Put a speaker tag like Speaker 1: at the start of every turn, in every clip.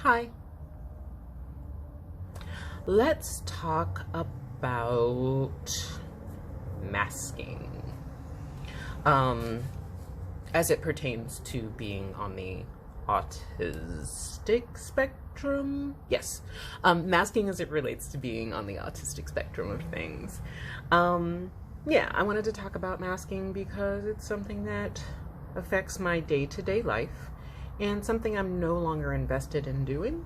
Speaker 1: Hi. Let's talk about masking. As it pertains to being on the autistic spectrum. Yes. Masking as it relates to being on the autistic spectrum of things. Yeah, I wanted to talk about masking because it's something that affects my day-to-day life and something I'm no longer invested in doing.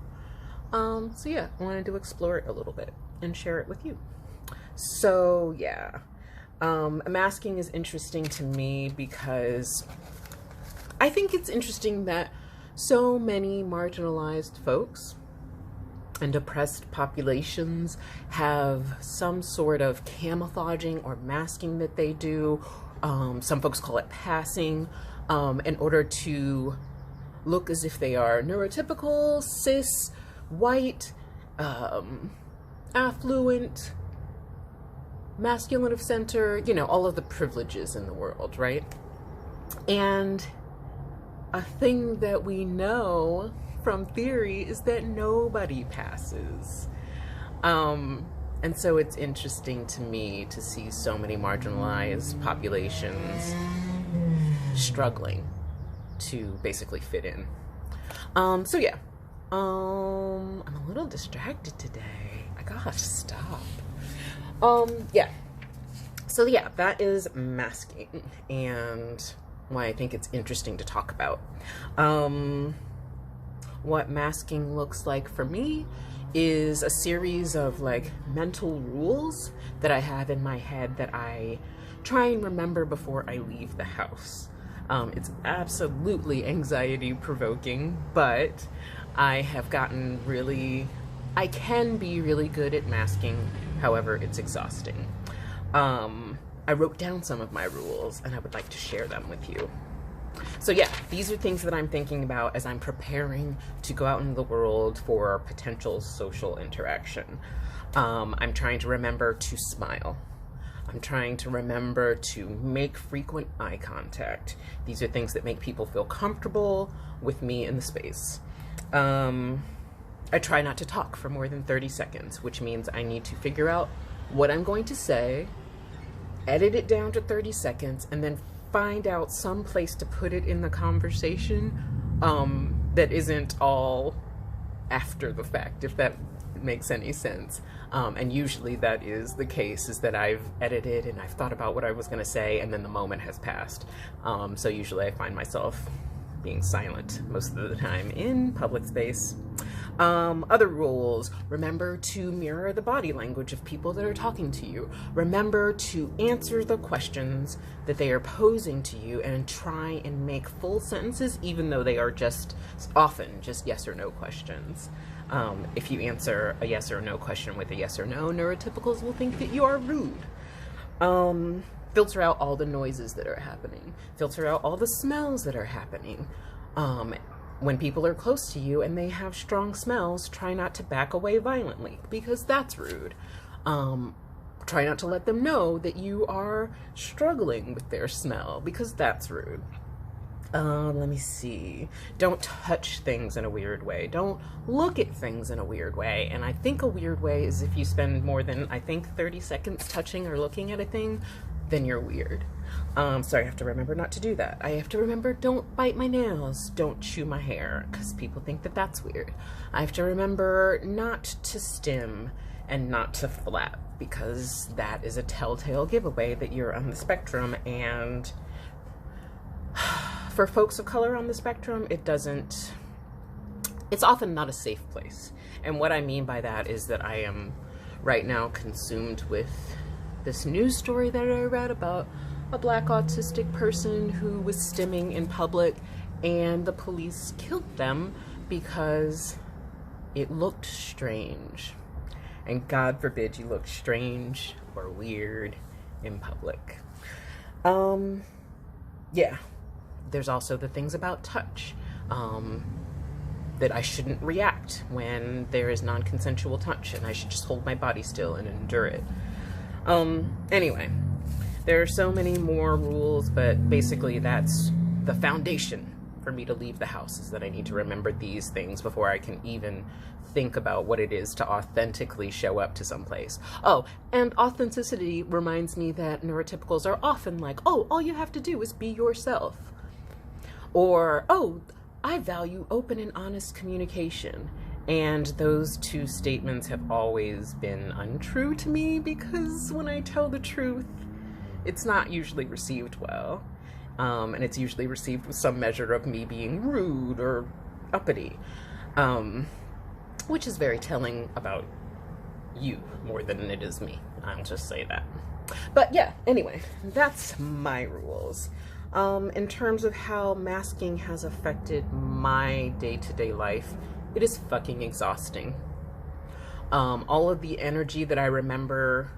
Speaker 1: So yeah, I wanted to explore it a little bit and share it with you. So yeah, masking is interesting to me because I think it's interesting that so many marginalized folks and oppressed populations have some sort of camouflaging or masking that they do. Some folks call it passing, in order to look as if they are neurotypical, cis, white, affluent, masculine of center, all of the privileges in the world, right? And a thing that we know from theory is that nobody passes. And so it's interesting to me to see so many marginalized populations struggling to basically fit in. So yeah, I'm a little distracted today. I gotta stop. Yeah. So yeah, that is masking and why I think it's interesting to talk about. What masking looks like for me is a series of mental rules that I have in my head that I try and remember before I leave the house. It's absolutely anxiety provoking, but I have gotten I can be really good at masking. However, it's exhausting. I wrote down some of my rules and I would like to share them with you. So yeah, these are things that I'm thinking about as I'm preparing to go out into the world for potential social interaction. I'm trying to remember to smile. I'm trying to remember to make frequent eye contact. These are things that make people feel comfortable with me in the space. I try not to talk for more than 30 seconds, which means I need to figure out what I'm going to say, edit it down to 30 seconds, and then find out some place to put it in the conversation that isn't all after the fact, if that makes any sense. And usually that is the case, is that I've edited and I've thought about what I was going to say and then the moment has passed. So usually I find myself being silent most of the time in public space. Other rules: remember to mirror the body language of people that are talking to you. Remember to answer the questions that they are posing to you and try and make full sentences, even though they are often just yes or no questions. If you answer a yes or no question with a yes or no, neurotypicals will think that you are rude. Filter out all the noises that are happening. Filter out all the smells that are happening. When people are close to you and they have strong smells, try not to back away violently, because that's rude. Try not to let them know that you are struggling with their smell, because that's rude. Let me see. Don't touch things in a weird way. Don't look at things in a weird way. And I think a weird way is if you spend more than, 30 seconds touching or looking at a thing, then you're weird. So I have to remember not to do that. I have to remember, don't bite my nails, don't chew my hair, because people think that that's weird. I have to remember not to stim and not to flap, because that is a telltale giveaway that you're on the spectrum. And for folks of color on the spectrum, it's often not a safe place. And what I mean by that is that I am right now consumed with this news story that I read about a Black autistic person who was stimming in public and the police killed them because it looked strange. And God forbid you look strange or weird in public. Yeah. There's also the things about touch, that I shouldn't react when there is non-consensual touch, and I should just hold my body still and endure it. Anyway, there are so many more rules, but basically that's the foundation for me to leave the house, is that I need to remember these things before I can even think about what it is to authentically show up to someplace. Oh, and authenticity reminds me that neurotypicals are often like, oh, all you have to do is be yourself. Or, oh, I value open and honest communication. And those two statements have always been untrue to me, because when I tell the truth, it's not usually received well. And it's usually received with some measure of me being rude or uppity, which is very telling about you more than it is me. I'll just say that. But yeah, anyway, that's my rules. In terms of how masking has affected my day-to-day life, it is fucking exhausting. All of the energy that I remember,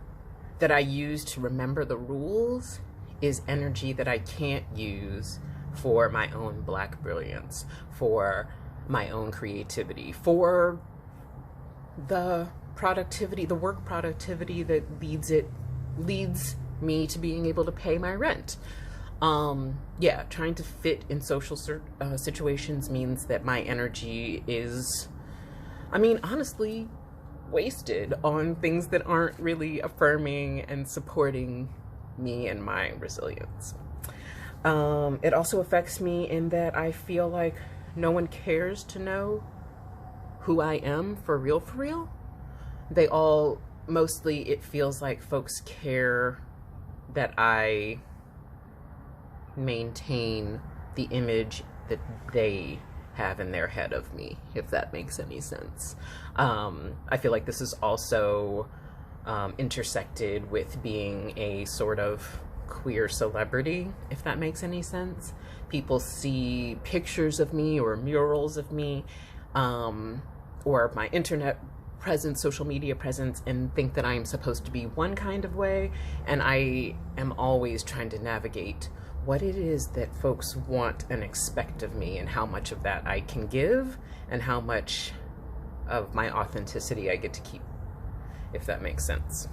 Speaker 1: that I use to remember the rules, is energy that I can't use for my own black brilliance, for my own creativity, for the productivity, the work productivity that leads me to being able to pay my rent. Yeah, trying to fit in social situations means that my energy is, I mean, honestly, wasted on things that aren't really affirming and supporting me and my resilience. It also affects me in that I feel like no one cares to know who I am for real, for real. They all, mostly it feels like folks care that I maintain the image that they have in their head of me, if that makes any sense. I feel like this is also intersected with being a sort of queer celebrity, if that makes any sense. People see pictures of me or murals of me, or my internet presence, social media presence, and think that I am supposed to be one kind of way, and I am always trying to navigate what it is that folks want and expect of me, and how much of that I can give, and how much of my authenticity I get to keep, if that makes sense.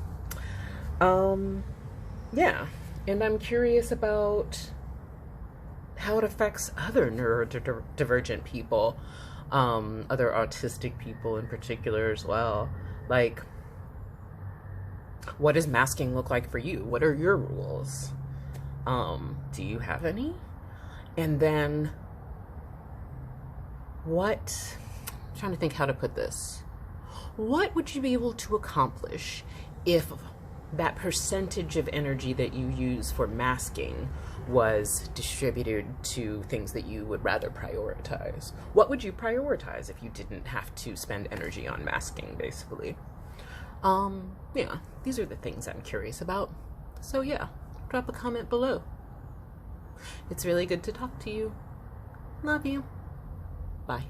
Speaker 1: Yeah, and I'm curious about how it affects other neurodivergent people, other autistic people in particular as well. Like, what does masking look like for you? What are your rules? Do you have any? And then I'm trying to think how to put this. What would you be able to accomplish if that percentage of energy that you use for masking was distributed to things that you would rather prioritize? What would you prioritize if you didn't have to spend energy on masking, basically? Yeah, these are the things I'm curious about. So yeah, drop a comment below. It's really good to talk to you. Love you. Bye.